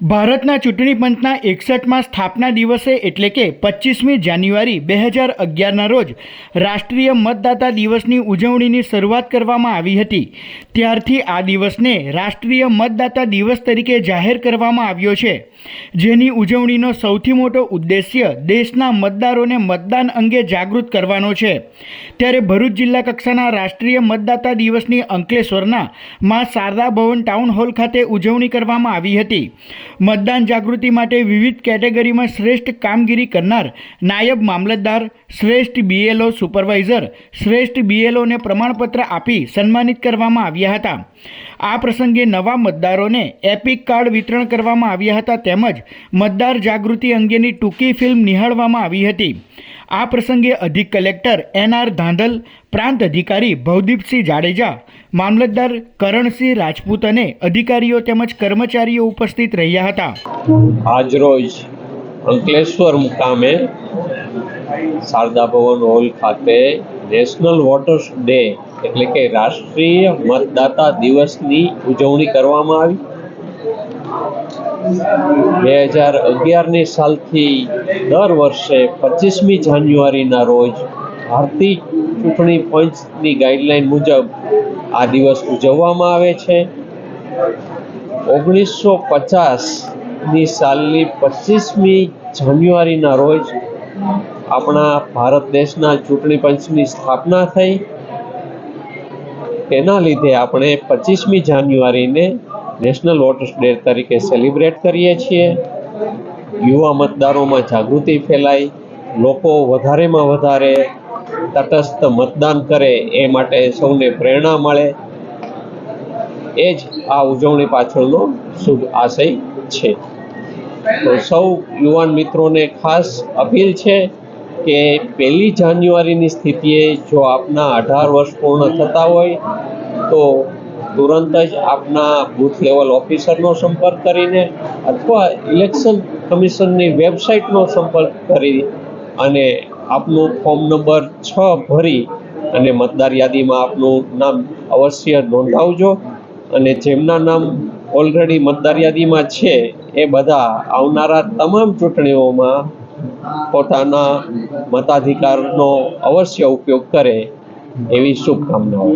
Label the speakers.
Speaker 1: ભારતના ચૂંટણી પંચના 61મા સ્થાપના દિવસે એટલે કે 25મી જાન્યુઆરી 2011ના રોજ રાષ્ટ્રીય મતદાતા દિવસની ઉજવણીની શરૂઆત કરવામાં આવી હતી। ત્યારથી આ દિવસને રાષ્ટ્રીય મતદાતા દિવસ તરીકે જાહેર કરવામાં આવ્યો છે, જેની ઉજવણીનો સૌથી મોટો ઉદ્દેશ્ય દેશના મતદારોને મતદાન અંગે જાગૃત કરવાનો છે। ત્યારે ભરૂચ જિલ્લા કક્ષાના રાષ્ટ્રીય મતદાતા દિવસની અંકલેશ્વરના માં શારદા ભવન ટાઉન હોલ ખાતે ઉજવણી કરવામાં આવી હતી। मतदान जागृति माटे विविध कैटेगरी में श्रेष्ठ कामगीरी करनार नायब मामलतदार, श्रेष्ठ बीएलओ सुपरवाइजर, श्रेष्ठ बीएलओ ने प्रमाणपत्र आपी सन्मानित करवामां आव्या हता। आ प्रसंगे नवा मतदारों ने एपिक कार्ड वितरण करवामां आव्या हता तेमज मतदार जागृति अंगेनी टूंकी फिल्म निहाळवामां आवी हती। आ प्रसंगे अधिक कलेक्टर एनआर धांधल, प्रांत अधिकारी भवदीपसिंह जाडेजा, मामलतदार करणसिंह राजपूत अने अधिकारीओ तेमज कर्मचारीओ उपस्थित रह्या हता।
Speaker 2: आज रोज अंकलेश्वर मुकामे शारदा भवन हॉल खाते नेशनल वोटर्स डे एटले के राष्ट्रीय मतदाता दिवसनी उजवणी करवामां आवी। 2011 सालथी दर वर्षे 25મી જાન્યુઆરીના રોજ ભારતીય ચૂંટણી પંચની ગાઈડલાઈન મુજબ આ દિવસ ઉજવવામાં આવે છે। 1950ની સાલની 25મી જાન્યુઆરીના રોજ આપણા ભારત દેશના ચૂંટણી પંચની સ્થાપના થઈ। તેના લીધે આપણે 25મી જાન્યુઆરીને नेशनल वोटर्स डे तरीके सेलिब्रेट करीए छीए। युवा मतदारों में जागृति फैलाय, लोको वधारे में वधारे तटस्थ मतदान करे ए माटे सौने प्रेरणा मळे, ए ज आ उजवणी पाछळनो शुभ आशय छे। तो सौ युवान मित्रों ने खास अपील छे के 1 જાન્યુઆરીની स्थितिए जो आपना 18 वर्ष पूर्ण थता होय तो तुरंत ज आपना बूथ लेवल ऑफिसरनो संपर्क करीने अथवा इलेक्शन कमिशननी वेबसाइटनो संपर्क करी अने आपनुं फॉर्म नंबर 6 भरी अने मतदार यादीमां आपनुं नाम अवश्य नोंधावजो। अने जेमना नाम ऑलरेडी मतदार यादीमां छे ए बधा आवनारा तमाम चूंटणीओमां पोताना मताधिकारनो अवश्य उपयोग करे एवी शुभकामनाओ।